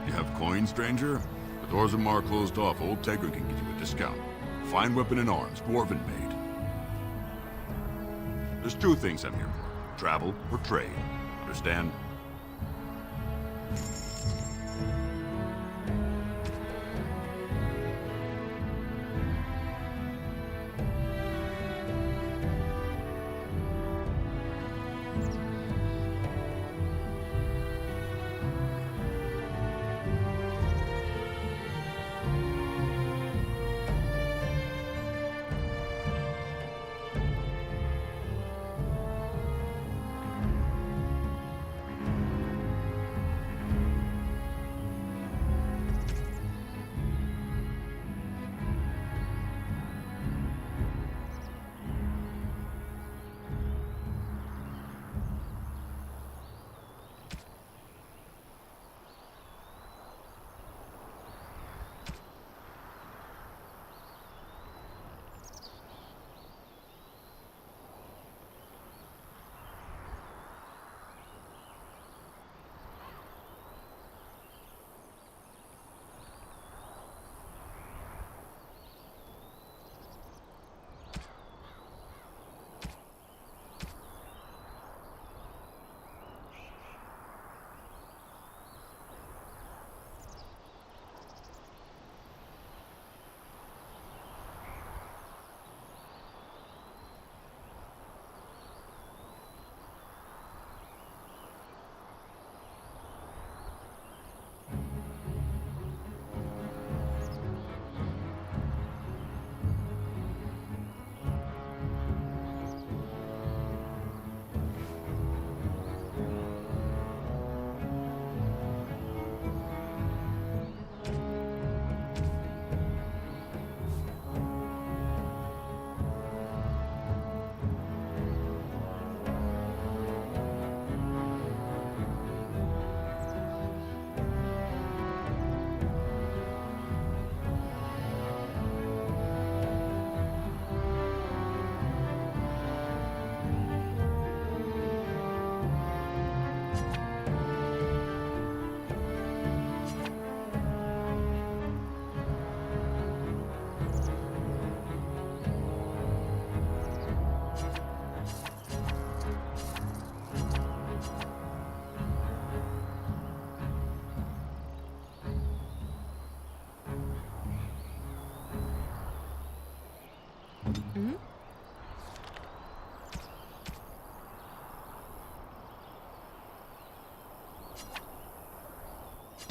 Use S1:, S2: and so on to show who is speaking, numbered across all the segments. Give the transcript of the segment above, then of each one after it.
S1: You have coins, stranger? With Orzammar closed off, Old Tegra can give you a discount. Fine weapon and arms, Dwarven made. There's two things I'm here for. Travel or trade. Understand?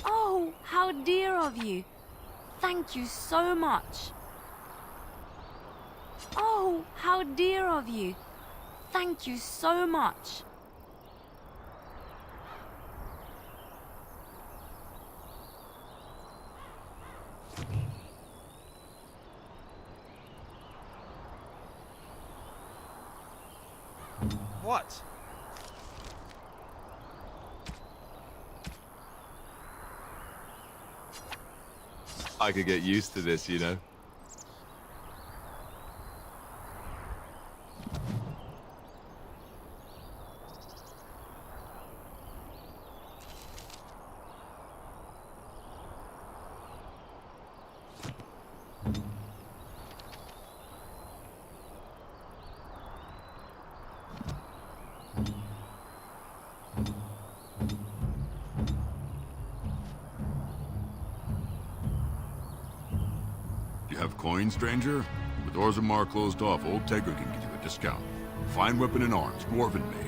S2: Oh, how dear of you. Thank you so much. Oh, how dear of you. Thank you so much.
S3: What?
S4: I could get used to this, you know?
S1: You have coins, stranger? With Orzammar closed off, Old Tegra can give you a discount. Fine weapon and arms, Dwarven made.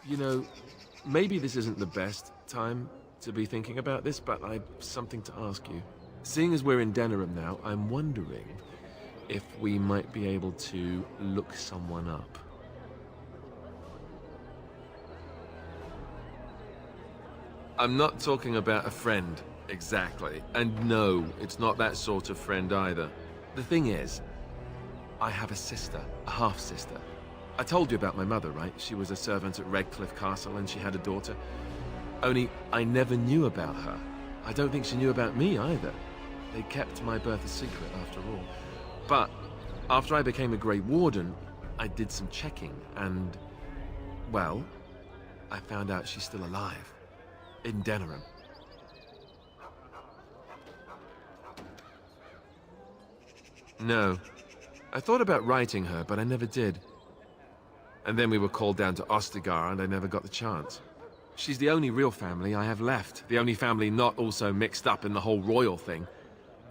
S3: You know, maybe this isn't the best time to be thinking about this, but I've something to ask you. Seeing as we're in Denerim now, I'm wondering if we might be able to look someone up. I'm not talking about a friend, exactly. And no, it's not that sort of friend either. The thing is, I have a sister, a half-sister. I told you about my mother, right? She was a servant at Redcliffe Castle and she had a daughter. Only, I never knew about her. I don't think she knew about me either. They kept my birth a secret after all. But, after I became a Grey Warden, I did some checking and, well, I found out she's still alive. In Denerim. No. I thought about writing her, but I never did. And then we were called down to Ostagar, and I never got the chance. She's the only real family I have left. The only family not also mixed up in the whole royal thing.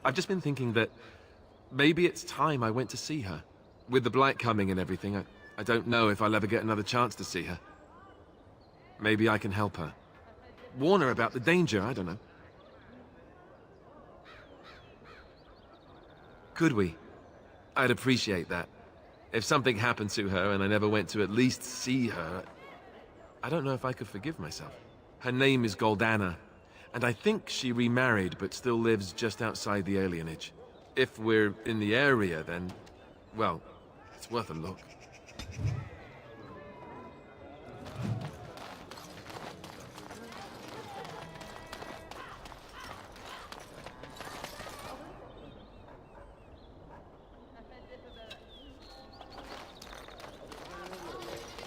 S3: I've just been thinking that maybe it's time I went to see her. With the Blight coming and everything, I don't know if I'll ever get another chance to see her. Maybe I can help her. Warn her about the danger, I don't know. Could we? I'd appreciate that. If something happened to her and I never went to at least see her, I don't know if I could forgive myself. Her name is Goldana, and I think she remarried but still lives just outside the alienage. If we're in the area, then, well, it's worth a look.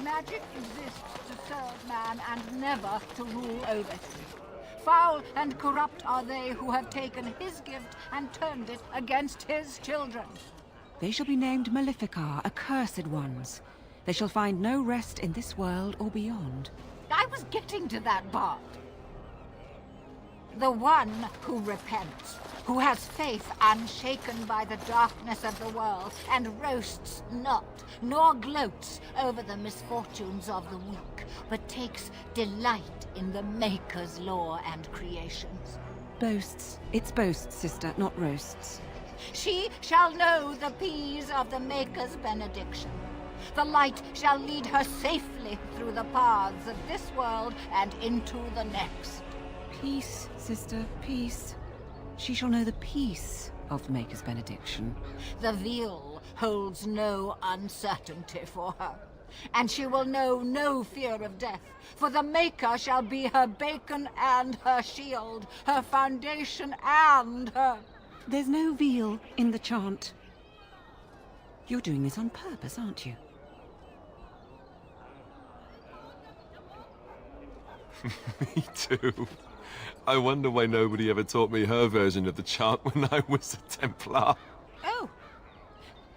S5: Magic exists to serve man and never to rule over him. Foul and corrupt are they who have taken his gift and turned it against his children.
S6: They shall be named Maleficar, accursed ones. They shall find no rest in this world or beyond.
S5: I was getting to that part. The one who repents, who has faith unshaken by the darkness of the world, and roasts not, nor gloats over the misfortunes of the weak, but takes delight in the Maker's law and creations.
S6: Boasts. It's boasts, sister, not roasts.
S5: She shall know the peace of the Maker's benediction. The light shall lead her safely through the paths of this world and into the next.
S6: Peace, sister, peace. She shall know the peace of the Maker's benediction.
S5: The veil holds no uncertainty for her, and she will know no fear of death, for the Maker shall be her beacon and her shield, her foundation and her...
S6: There's no veal in the chant. You're doing this on purpose, aren't you?
S3: Me too. I wonder why nobody ever taught me her version of the chant when I was a Templar.
S5: Oh,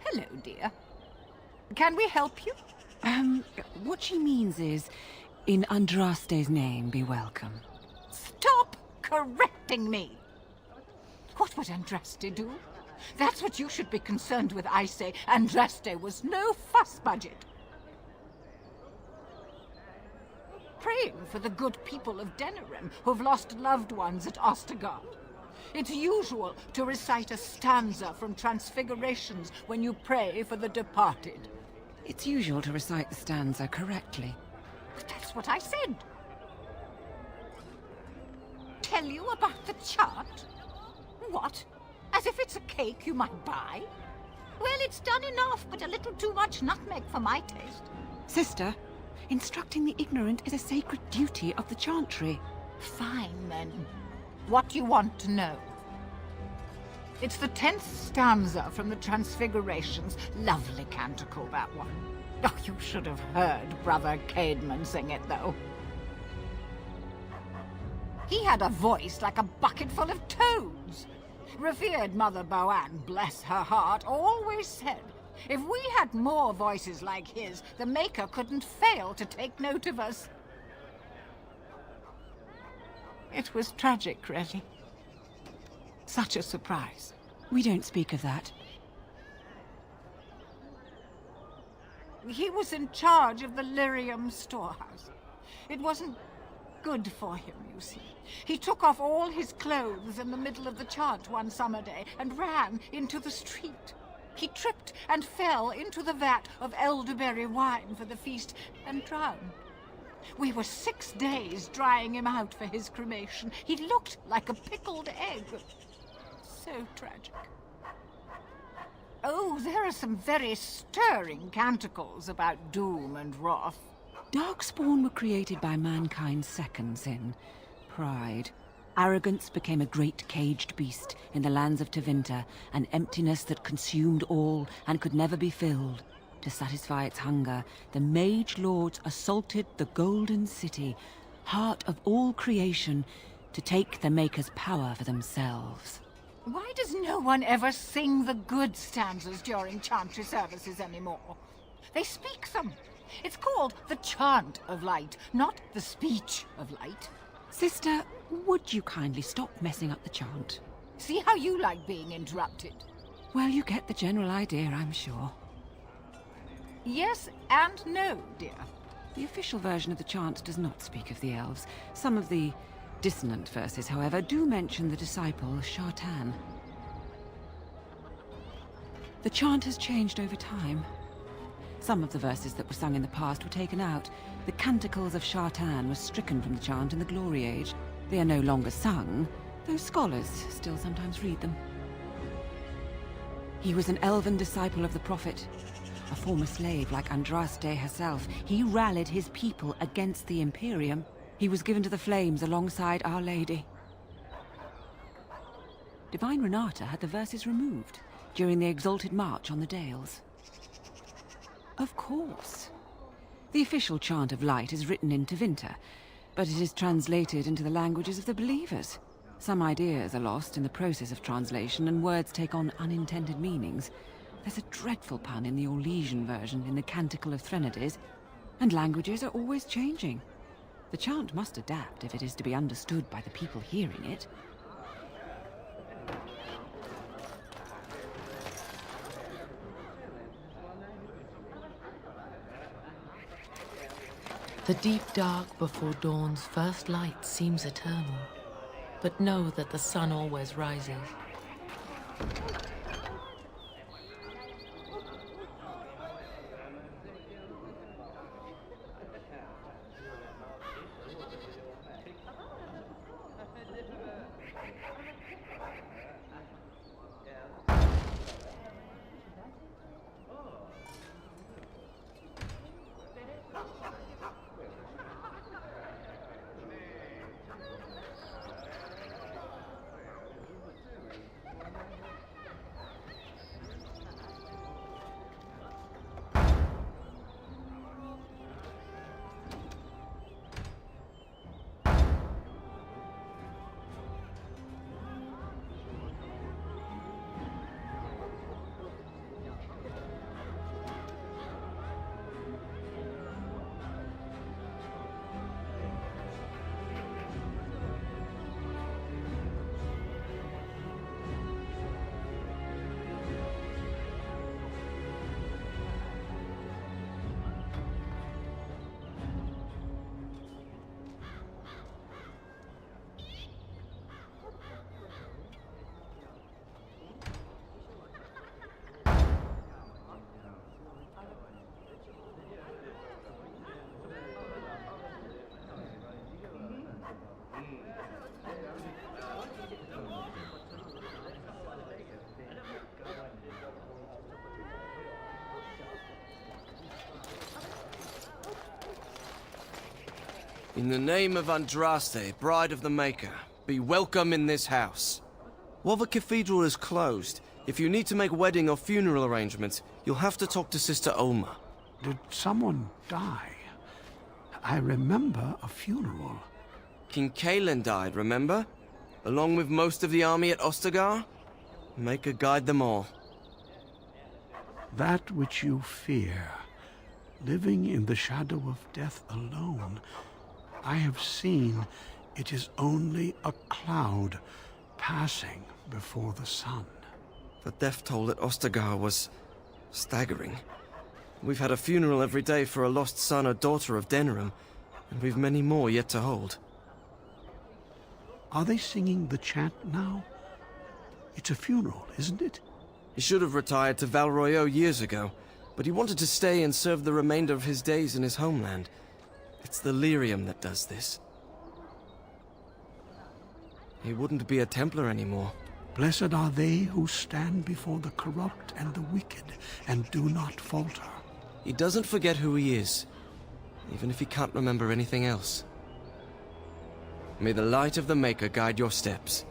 S5: hello, dear. Can we help you?
S6: What she means is, in Andraste's name, be welcome.
S5: Stop correcting me! What would Andraste do? That's what you should be concerned with, I say. Andraste was no fuss budget. Praying for the good people of Denerim who've lost loved ones at Ostagar. It's usual to recite a stanza from Transfigurations when you pray for the departed.
S6: It's usual to recite the stanza correctly.
S5: But that's what I said. Tell you about the chart? What? As if it's a cake you might buy? Well, it's done enough, but a little too much nutmeg for my taste.
S6: Sister, instructing the ignorant is a sacred duty of the Chantry.
S5: Fine, then. What do you want to know? It's the 10th stanza from the Transfigurations. Lovely canticle, that one. Oh, you should have heard Brother Caedmon sing it, though. He had a voice like a bucket full of toads. Revered Mother Boann, bless her heart, always said, if we had more voices like his, the Maker couldn't fail to take note of us. It was tragic, really. Such a surprise.
S6: We don't speak of that.
S5: He was in charge of the Lyrium storehouse. It wasn't good for him, you see. He took off all his clothes in the middle of the chant one summer day and ran into the street. He tripped and fell into the vat of elderberry wine for the feast and drowned. We were 6 days drying him out for his cremation. He looked like a pickled egg. So tragic. Oh, there are some very stirring canticles about doom and wrath.
S6: Darkspawn were created by mankind's second sin, pride. Arrogance became a great caged beast in the lands of Tevinter, an emptiness that consumed all and could never be filled. To satisfy its hunger, the Mage Lords assaulted the Golden City, heart of all creation, to take the Maker's power for themselves.
S5: Why does no one ever sing the good stanzas during chantry services anymore? They speak them. It's called the Chant of Light, not the Speech of Light.
S6: Sister, would you kindly stop messing up the chant?
S5: See how you like being interrupted?
S6: Well, you get the general idea, I'm sure.
S5: Yes and no, dear.
S6: The official version of the chant does not speak of the elves. Some of the dissonant verses, however, do mention the disciple Shartan. The chant has changed over time. Some of the verses that were sung in the past were taken out. The canticles of Shartan were stricken from the chant in the Glory Age. They are no longer sung, though scholars still sometimes read them. He was an elven disciple of the Prophet, a former slave like Andraste herself. He rallied his people against the Imperium. He was given to the flames alongside Our Lady. Divine Renata had the verses removed during the Exalted March on the Dales. Of course. The official Chant of Light is written in Tevinter, but it is translated into the languages of the believers. Some ideas are lost in the process of translation, and words take on unintended meanings. There's a dreadful pun in the Orlesian version in the Canticle of Threnodies, and languages are always changing. The chant must adapt if it is to be understood by the people hearing it.
S7: The deep dark before dawn's first light seems eternal, but know that the sun always rises.
S8: In the name of Andraste, Bride of the Maker, be welcome in this house. While the cathedral is closed, if you need to make wedding or funeral arrangements, you'll have to talk to Sister Olma.
S9: Did someone die? I remember a funeral.
S8: King Cailan died, remember? Along with most of the army at Ostagar? Maker guide them all.
S9: That which you fear, living in the shadow of death alone, I have seen it is only a cloud passing before the sun.
S8: The death toll at Ostagar was staggering. We've had a funeral every day for a lost son or daughter of Denerim, and we've many more yet to hold.
S9: Are they singing the chant now? It's a funeral, isn't it?
S8: He should have retired to Val Royeaux years ago, but he wanted to stay and serve the remainder of his days in his homeland. It's the lyrium that does this. He wouldn't be a Templar anymore.
S9: Blessed are they who stand before the corrupt and the wicked, and do not falter.
S8: He doesn't forget who he is, even if he can't remember anything else. May the light of the Maker guide your steps.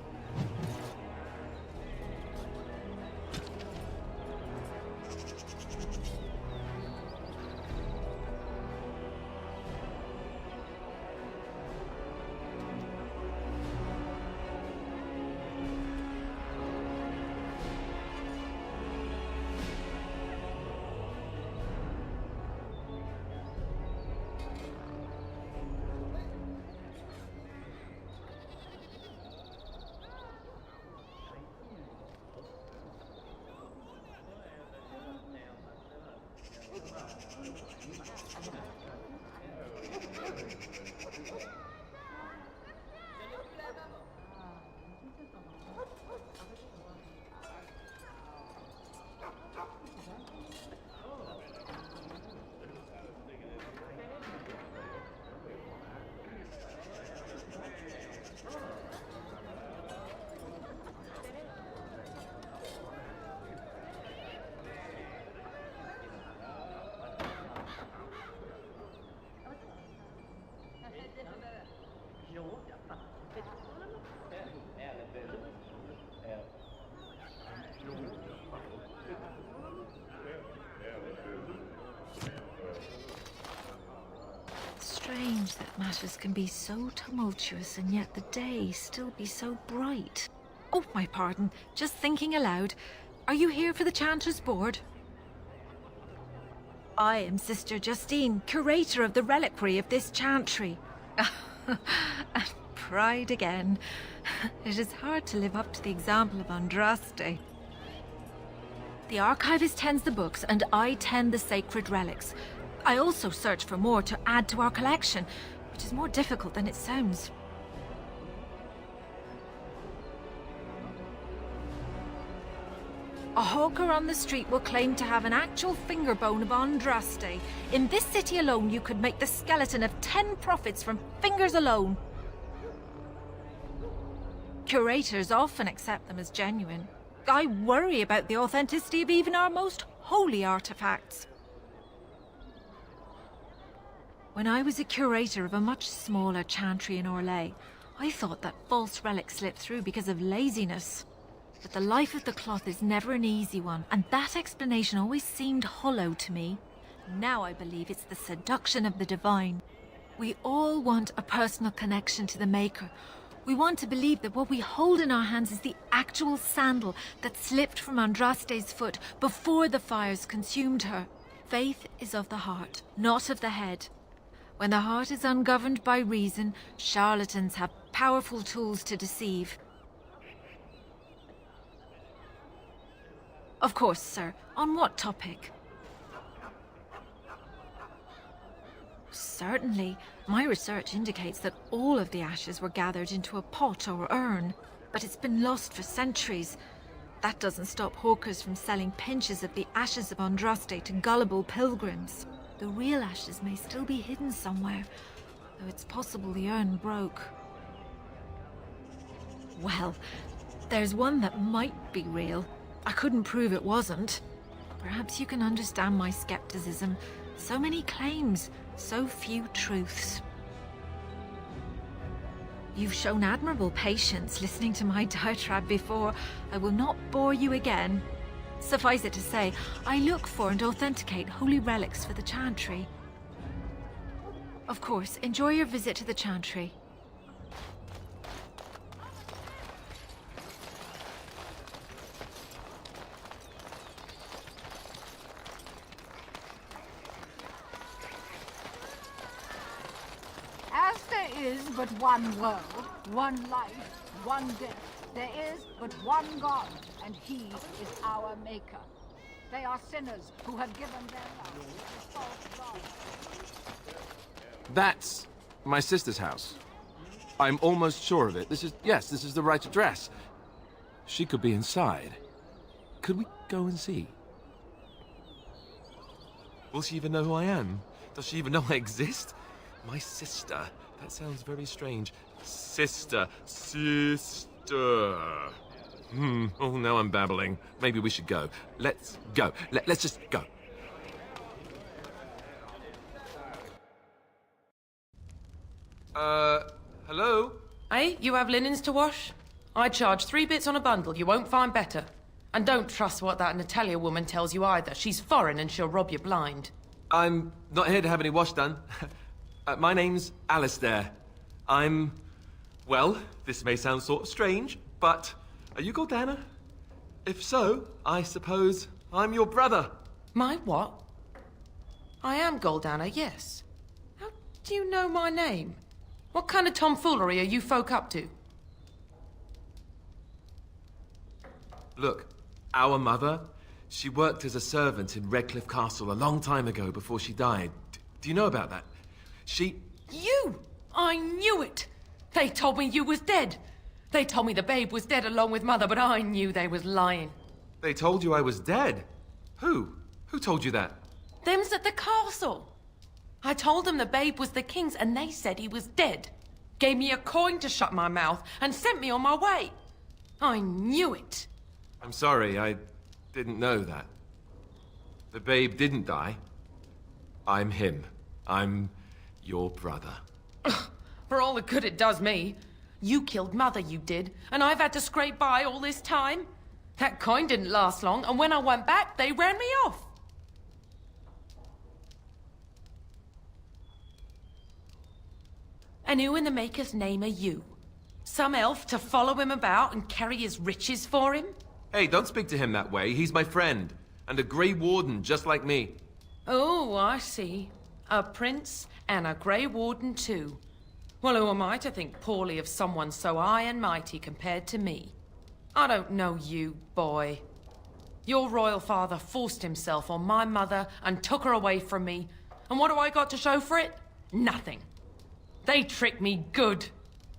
S10: Strange that matters can be so tumultuous and yet the day still be so bright. Oh, my pardon. Just thinking aloud. Are you here for the Chanter's Board? I am Sister Justine, curator of the reliquary of this chantry. And pride again. It is hard to live up to the example of Andraste. The archivist tends the books, and I tend the sacred relics. I also search for more to add to our collection, which is more difficult than it sounds. A hawker on the street will claim to have an actual finger bone of Andraste. In this city alone, you could make the skeleton of 10 prophets from fingers alone. Curators often accept them as genuine. I worry about the authenticity of even our most holy artifacts. When I was a curator of a much smaller chantry in Orlais, I thought that false relics slipped through because of laziness. But the life of the cloth is never an easy one, and that explanation always seemed hollow to me. Now I believe it's the seduction of the divine. We all want a personal connection to the Maker. We want to believe that what we hold in our hands is the actual sandal that slipped from Andraste's foot before the fires consumed her. Faith is of the heart, not of the head. When the heart is ungoverned by reason, charlatans have powerful tools to deceive. Of course, sir. On what topic? Certainly. My research indicates that all of the ashes were gathered into a pot or urn, but it's been lost for centuries. That doesn't stop hawkers from selling pinches of the ashes of Andraste to gullible pilgrims. The real ashes may still be hidden somewhere, though it's possible the urn broke. Well, there's one that might be real. I couldn't prove it wasn't. Perhaps you can understand my skepticism. So many claims, so few truths. You've shown admirable patience listening to my diatribe before. I will not bore you again. Suffice it to say, I look for and authenticate holy relics for the chantry. Of course, enjoy your visit to the chantry.
S5: As there is but one world, one life, one death, there is but one God, and He is our Maker. They are sinners who have given their lives to false gods.
S3: That's My sister's house. I'm almost sure of it. This is the right address. She could be inside. Could we go and see? Will she even know who I am? Does she even know I exist? My sister. That sounds very strange. Sister. Oh, now I'm babbling. Maybe we should go. Let's go. Let's just go. Hello?
S11: Hey, you have linens to wash? I charge 3 bits on a bundle. You won't find better. And don't trust what that Natalia woman tells you either. She's foreign and she'll rob you blind.
S3: I'm not here to have any wash done. My name's Alistair. Well, this may sound sort of strange, but are you Goldana? If so, I suppose I'm your brother.
S11: My what? I am Goldana, yes. How do you know my name? What kind of tomfoolery are you folk up to?
S3: Look, our mother, she worked as a servant in Redcliffe Castle a long time ago before she died. Do you know about that?
S11: You! I knew it! They told me you was dead. They told me the babe was dead along with mother, but I knew they was lying.
S3: They told you I was dead? Who? Who told you that?
S11: Them's at the castle. I told them the babe was the king's and they said he was dead. Gave me a coin to shut my mouth and sent me on my way. I knew it.
S3: I'm sorry, I didn't know that. The babe didn't die. I'm him. I'm your brother.
S11: For all the good it does me. You killed mother, you did, and I've had to scrape by all this time. That coin didn't last long, and when I went back, they ran me off. And who in the Maker's name are you? Some elf to follow him about and carry his riches for him?
S3: Hey, don't speak to him that way. He's my friend, and a Grey Warden just like me.
S11: Oh, I see. A prince and a Grey Warden too. Well, who am I to think poorly of someone so high and mighty compared to me? I don't know you, boy. Your royal father forced himself on my mother and took her away from me. And what do I got to show for it? Nothing. They tricked me good.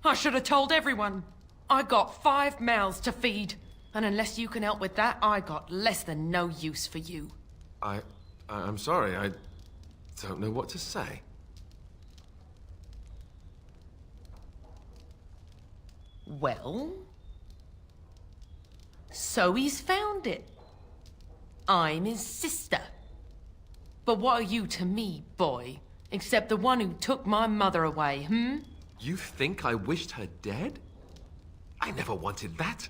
S11: I should have told everyone. I got 5 mouths to feed. And unless you can help with that, I got less than no use for you.
S3: I'm sorry, I don't know what to say.
S11: Well? So he's found it. I'm his sister. But what are you to me, boy? Except the one who took my mother away,
S3: You think I wished her dead? I never wanted that.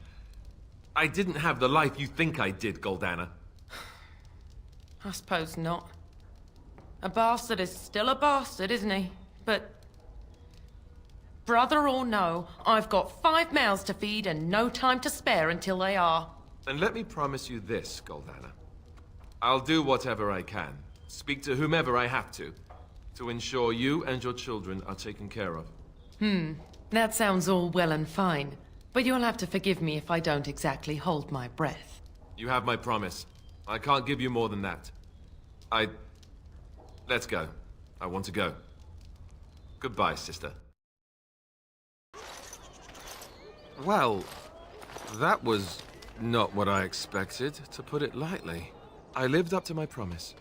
S3: I didn't have the life you think I did, Goldana.
S11: I suppose not. A bastard is still a bastard, isn't he? But... brother or no, I've got 5 mouths to feed and no time to spare until they are.
S3: And let me promise you this, Goldana. I'll do whatever I can, speak to whomever I have to ensure you and your children are taken care of.
S11: That sounds all well and fine. But you'll have to forgive me if I don't exactly hold my breath.
S3: You have my promise. I can't give you more than that. Let's go. I want to go. Goodbye, sister. Well, that was not what I expected, to put it lightly. I lived up to my promise,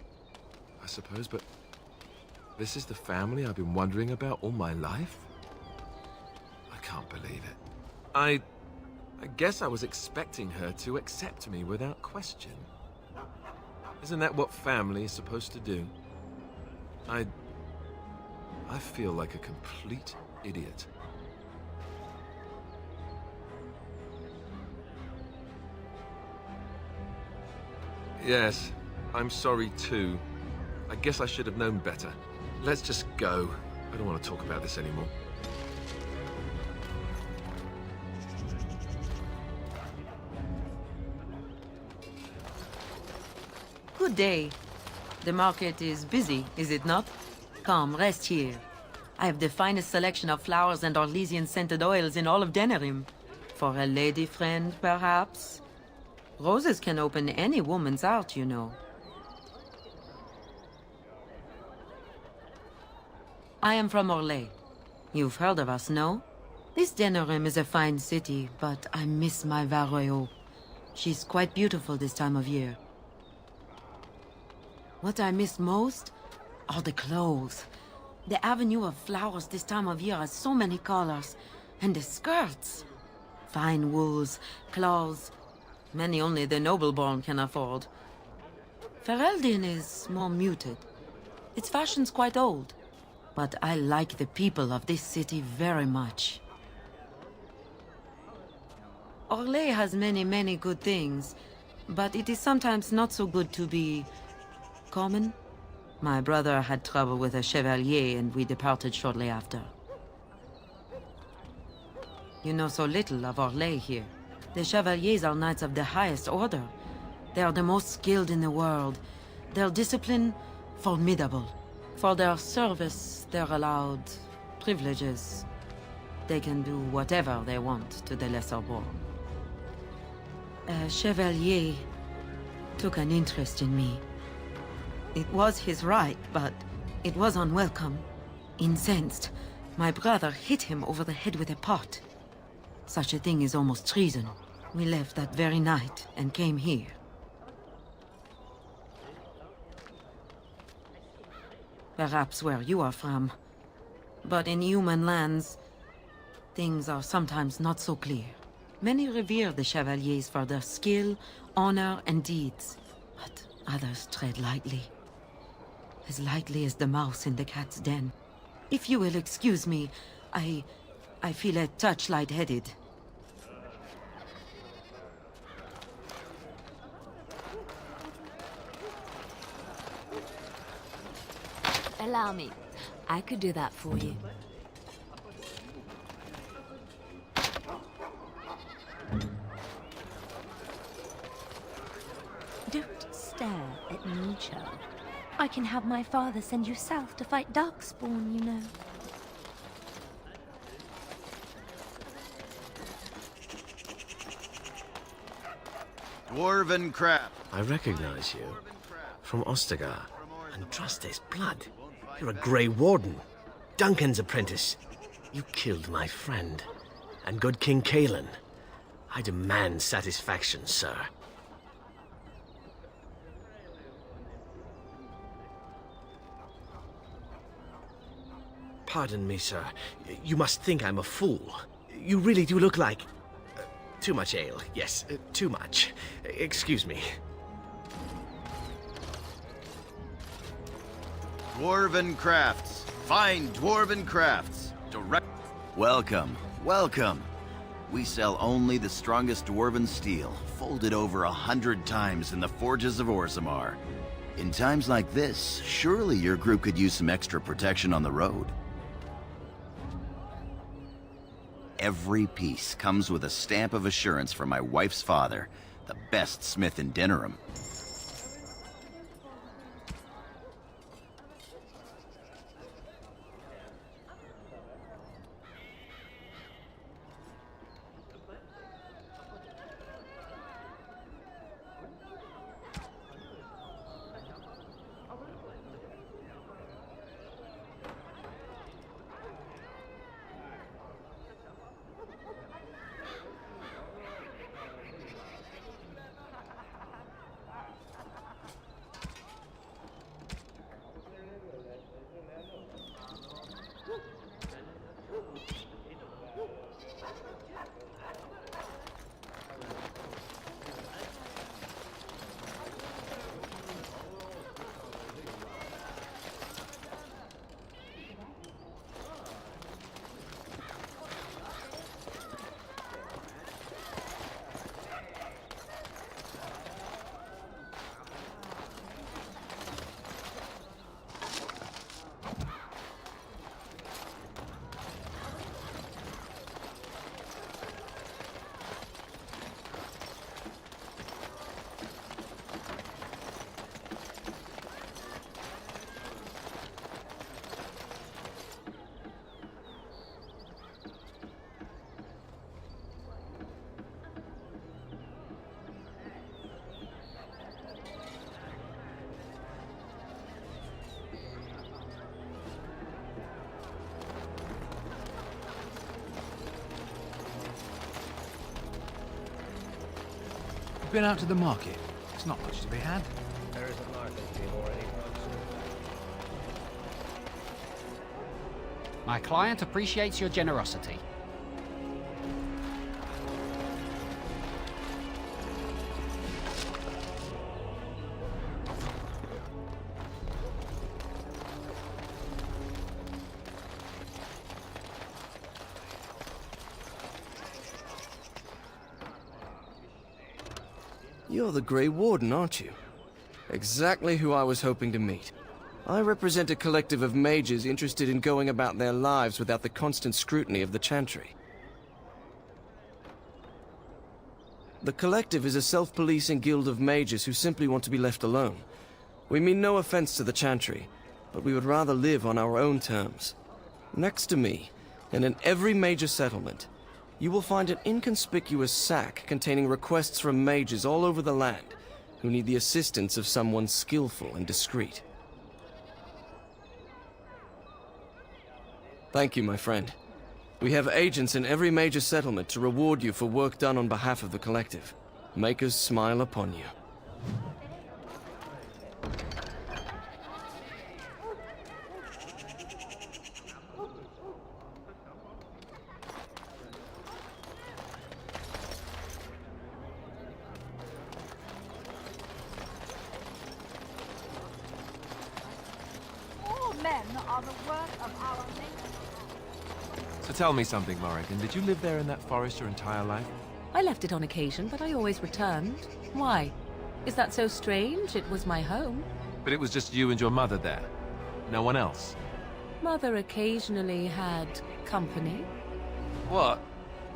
S3: I suppose, but this is the family I've been wondering about all my life? I can't believe it. I guess I was expecting her to accept me without question. Isn't that what family is supposed to do? I feel like a complete idiot. Yes, I'm sorry too. I guess I should have known better. Let's just go. I don't want to talk about this anymore.
S12: Good day. The market is busy, is it not? Come, rest here. I have the finest selection of flowers and Orlesian scented oils in all of Denerim. For a lady friend, perhaps? Roses can open any woman's heart, you know. I am from Orlais. You've heard of us, no? This Denerim is a fine city, but I miss my Varroyo. She's quite beautiful this time of year. What I miss most are the clothes. The avenue of flowers this time of year has so many colors. And the skirts. Fine wools, cloths, many only the noble-born can afford. Ferelden is more muted. Its fashion's quite old. But I like the people of this city very much. Orlais has many good things, but it is sometimes not so good to be common. My brother had trouble with a chevalier and we departed shortly after. You know so little of Orlais here. The chevaliers are knights of the highest order. They are the most skilled in the world. Their discipline, formidable. For their service, they're allowed privileges. They can do whatever they want to the lesser born. A chevalier took an interest in me. It was his right, but it was unwelcome. Incensed, my brother hit him over the head with a pot. Such a thing is almost treason. We left that very night and came here. Perhaps where you are from. But in human lands, things are sometimes not so clear. Many revere the Chevaliers for their skill, honor, and deeds. But others tread lightly. As lightly as the mouse in the cat's den. If you will excuse me, I feel a touch lightheaded.
S2: Allow me. I could do that for you. Don't stare at me, child. I can have my father send you south to fight Darkspawn, you know.
S13: Dwarven crap.
S14: I recognize you. From Ostagar. Andraste's blood. You're a Grey Warden. Duncan's apprentice. You killed my friend. And good King Cailan. I demand satisfaction, sir. Pardon me, sir. You must think I'm a fool. You really do look like... too much ale. Yes, too much. Excuse me.
S13: Dwarven crafts. Fine dwarven crafts. Direct. Welcome. Welcome. We sell only the strongest dwarven steel, folded over 100 times in the forges of Orzammar. In times like this, surely your group could use some extra protection on the road. Every piece comes with a stamp of assurance from my wife's father, the best smith in Denerim.
S15: Been out to the market? It's not much to be had.
S14: There isn't market anymore anytime soon.
S16: My client appreciates your generosity.
S8: You're the Grey Warden, aren't you? Exactly who I was hoping to meet. I represent a collective of mages interested in going about their lives without the constant scrutiny of the Chantry. The collective is a self-policing guild of mages who simply want to be left alone. We mean no offense to the Chantry, but we would rather live on our own terms. Next to me, and in every major settlement, you will find an inconspicuous sack containing requests from mages all over the land who need the assistance of someone skillful and discreet. Thank you, my friend. We have agents in every major settlement to reward you for work done on behalf of the collective. Make us smile upon you.
S5: All men are the work of our nature.
S3: So tell me something, Morrigan. Did you live there in that forest your entire life?
S2: I left it on occasion, but I always returned. Why? Is that so strange? It was my home.
S3: But it was just you and your mother there. No one else.
S2: Mother occasionally had company.
S3: What?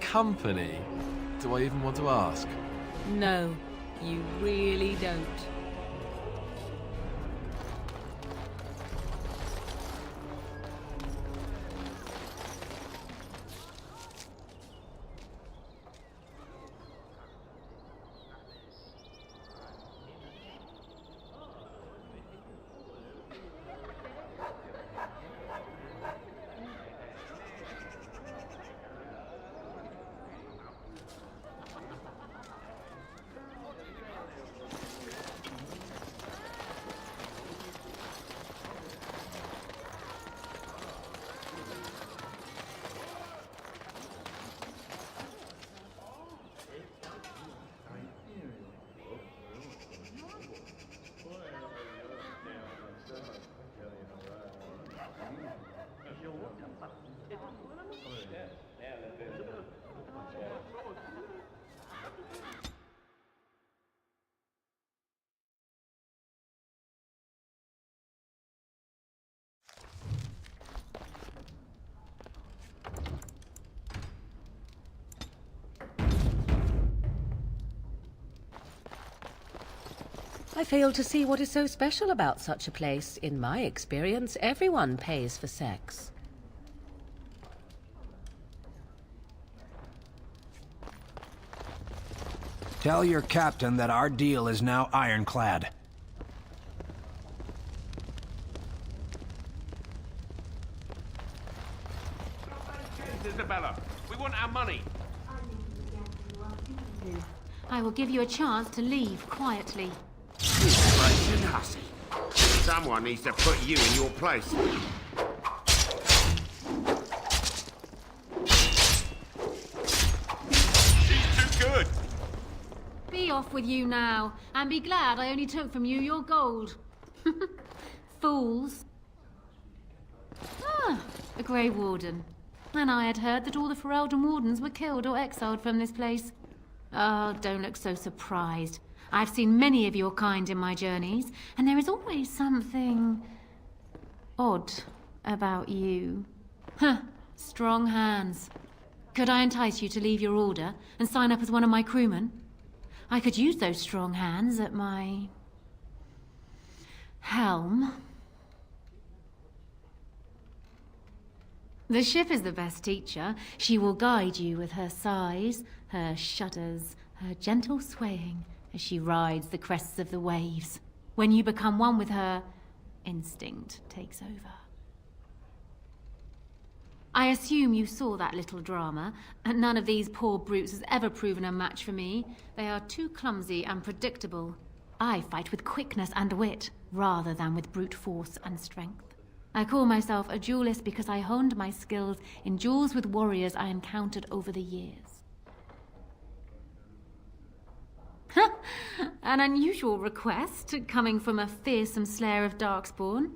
S3: Company? Do I even want to ask?
S2: No, you really don't. I fail to see what is so special about such a place. In my experience, everyone pays for sex.
S15: Tell your captain that our deal is now ironclad.
S17: Isabella, we want our money.
S18: I will give you a chance to leave quietly.
S17: You Russian hussy. Someone needs to put you in your place. She's too good.
S18: Be off with you now, and be glad I only took from you your gold. Fools. Ah, a Grey Warden. And I had heard that all the Ferelden Wardens were killed or exiled from this place. Oh, don't look so surprised. I've seen many of your kind in my journeys, and there is always something odd about you. Huh, strong hands. Could I entice you to leave your order and sign up as one of my crewmen? I could use those strong hands at my helm. The ship is the best teacher. She will guide you with her sighs, her shudders, her gentle swaying as she rides the crests of the waves. When you become one with her, instinct takes over. I assume you saw that little drama, and none of these poor brutes has ever proven a match for me. They are too clumsy and predictable. I fight with quickness and wit, rather than with brute force and strength. I call myself a duelist because I honed my skills in duels with warriors I encountered over the years. An unusual request, coming from a fearsome slayer of Darkspawn.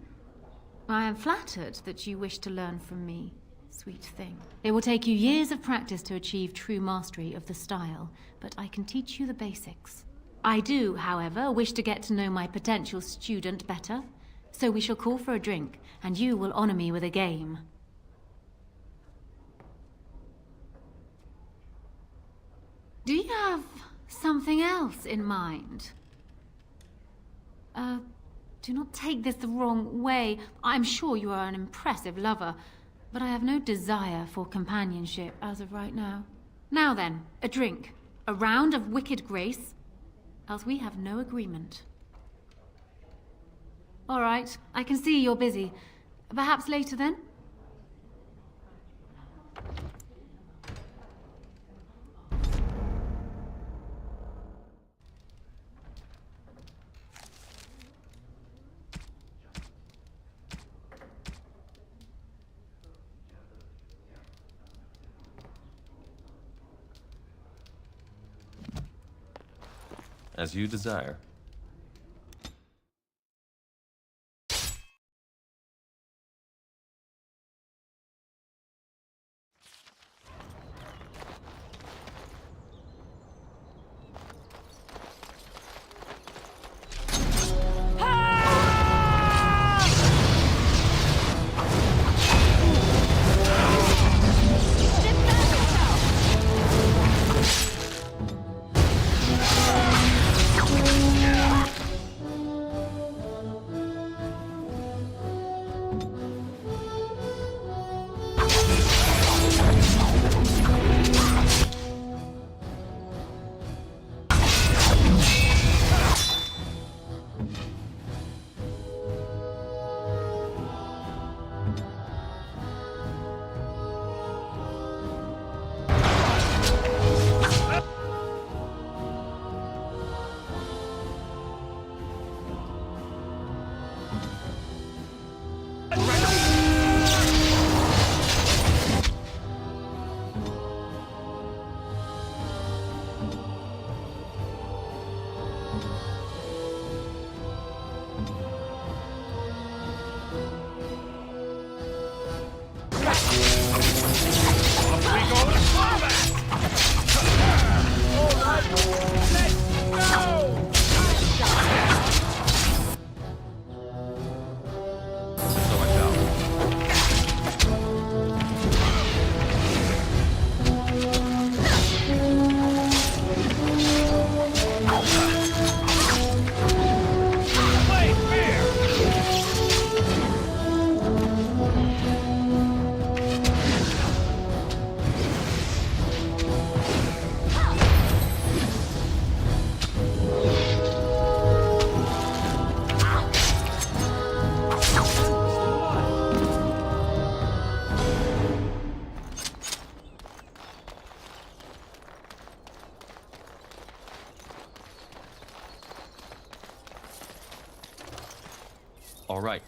S18: I am flattered that you wish to learn from me, sweet thing. It will take you years of practice to achieve true mastery of the style, but I can teach you the basics. I do, however, wish to get to know my potential student better, so we shall call for a drink, and you will honor me with a game. Do you have something else in mind? Do not take this the wrong way. I'm sure you are an impressive lover, but I have no desire for companionship as of right now. Now then, a drink. A round of wicked grace, else we have no agreement. All right, I can see you're busy. Perhaps later then?
S19: As you desire. All right.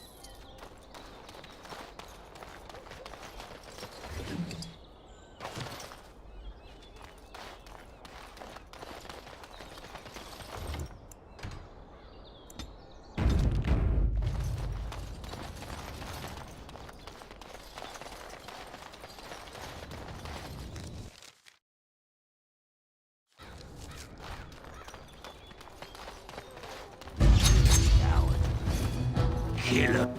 S17: Killer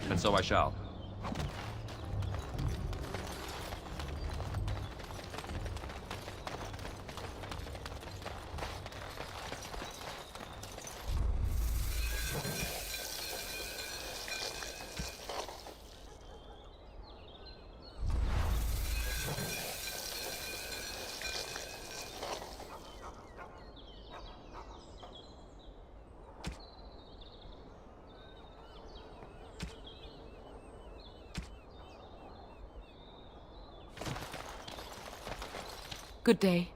S19: And so I shall.
S6: Good day.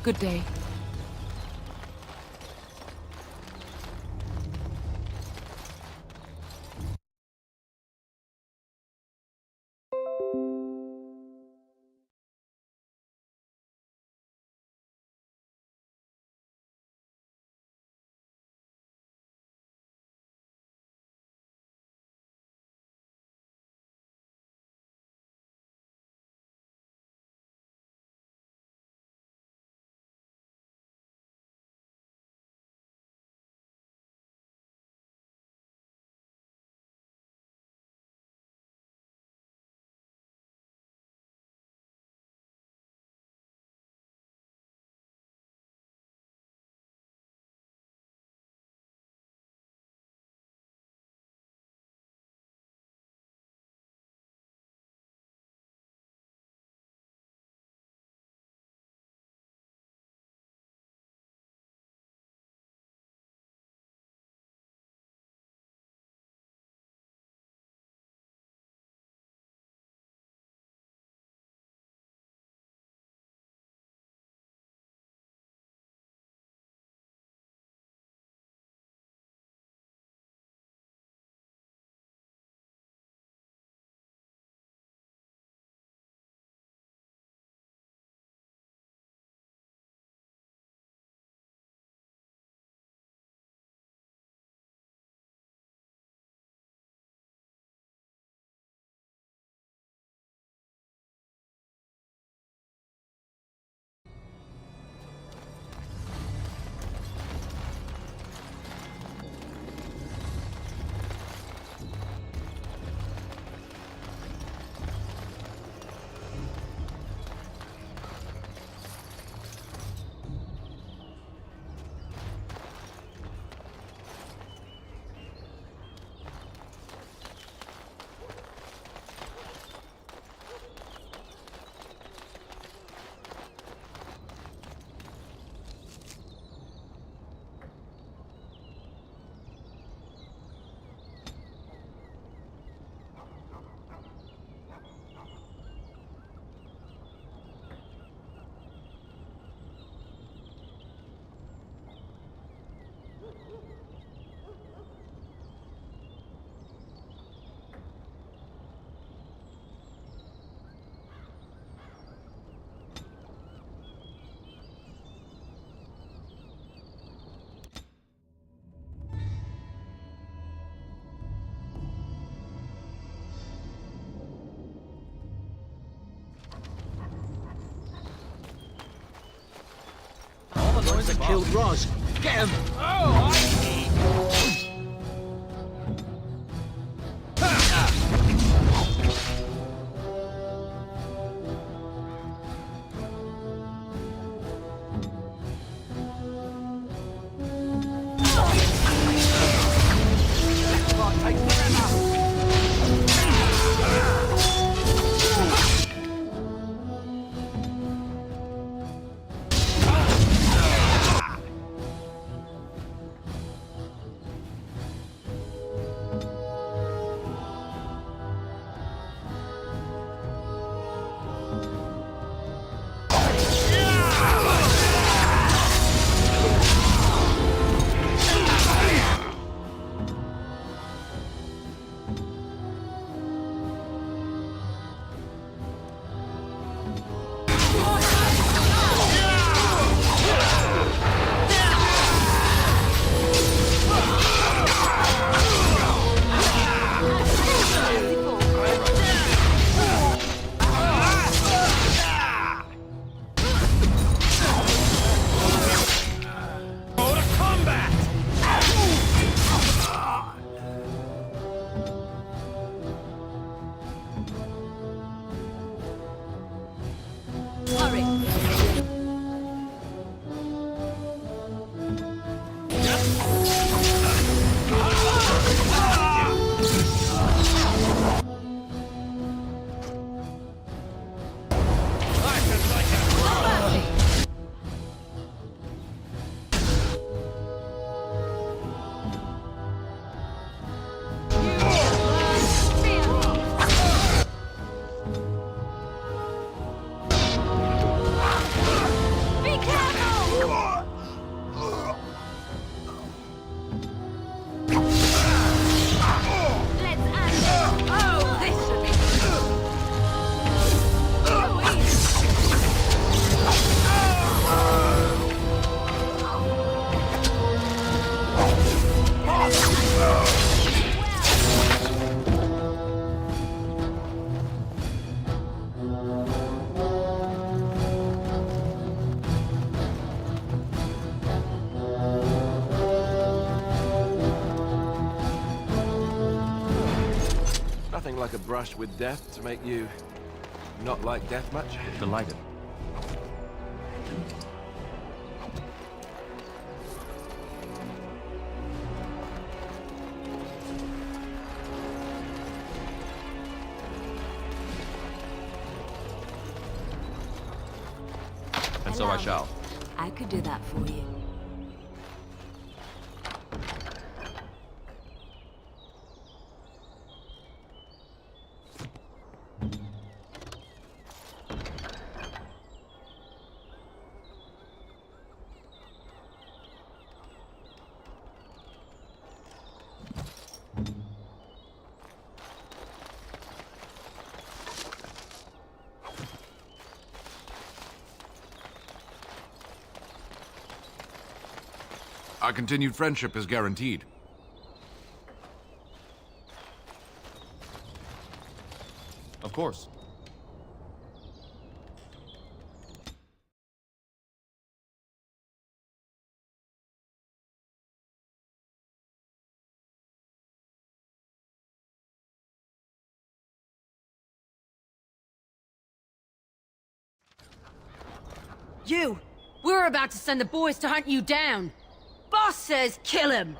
S6: Good day.
S14: ones that killed Roz. Get him!
S3: Nothing like a brush with death to make you not like death much.
S19: Delighted. And so I shall.
S2: I could do that for you.
S1: Our continued friendship is guaranteed.
S19: Of course.
S20: You! We're about to send the boys to hunt you down! Boss says kill him!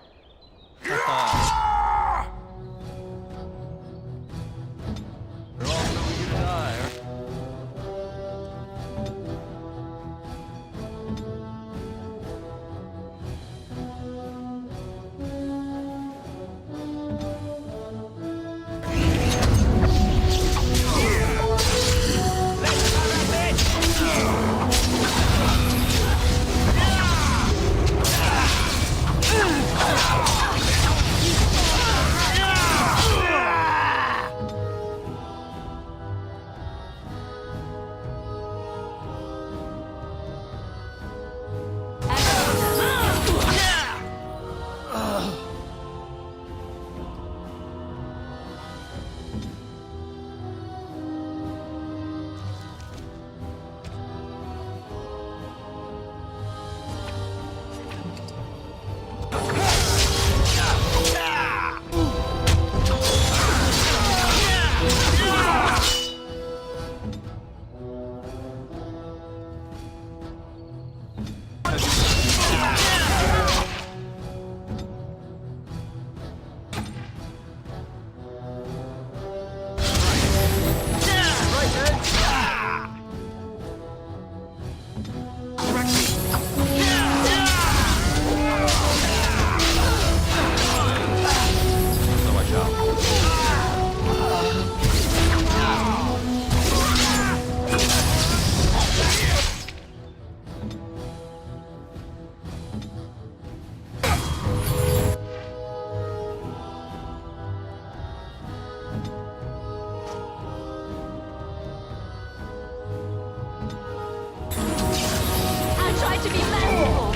S2: to be merciful!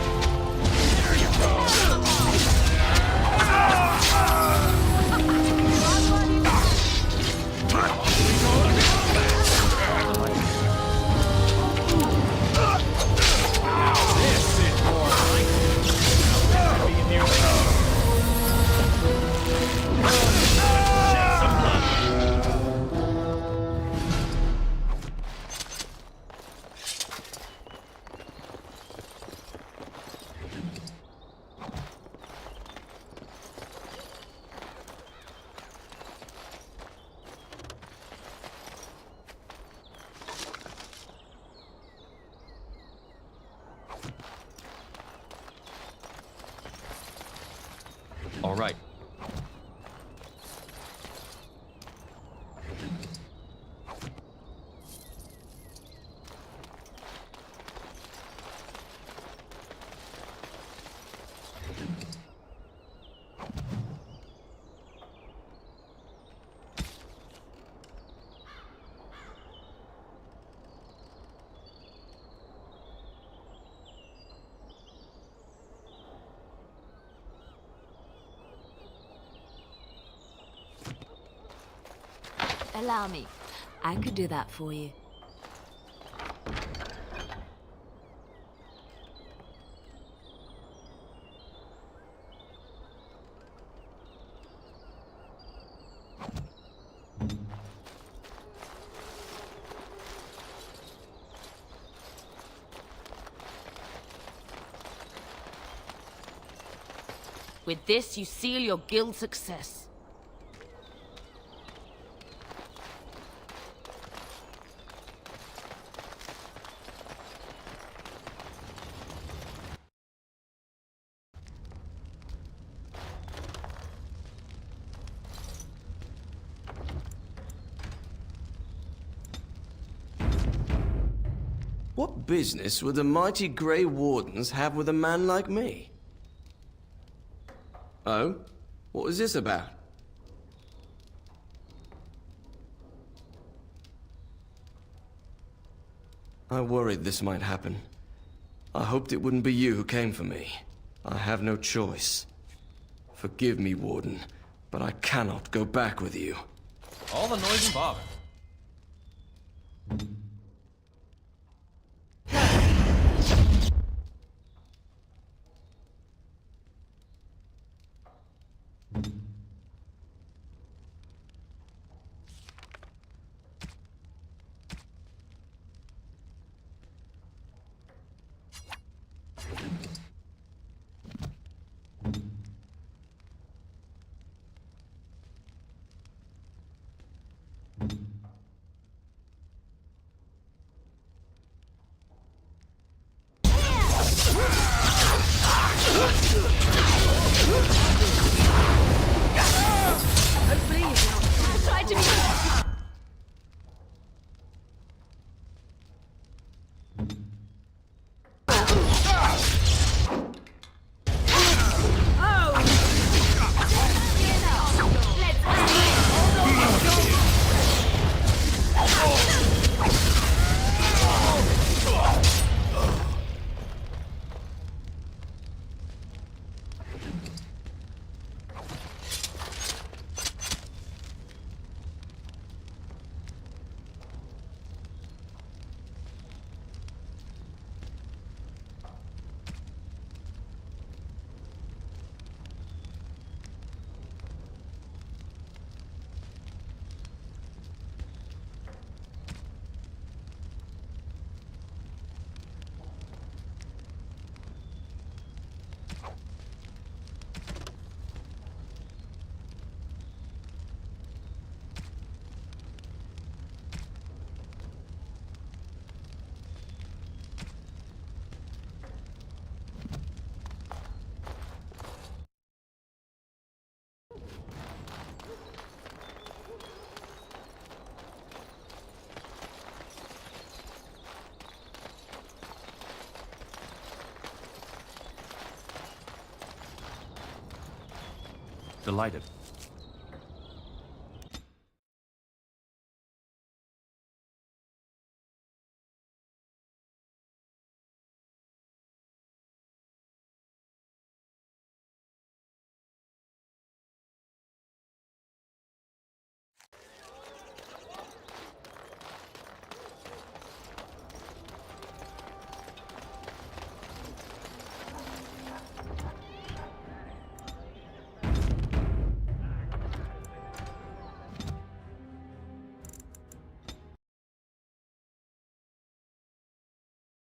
S19: All right.
S2: Allow me. I could do that for you. With this, you seal your guild's success.
S8: What business would the mighty Grey Wardens have with a man like me? Oh? What was this about? I worried this might happen. I hoped it wouldn't be you who came for me. I have no choice. Forgive me, Warden, but I cannot go back with you.
S19: All the noise and bother.
S2: Try to be...
S19: Delighted.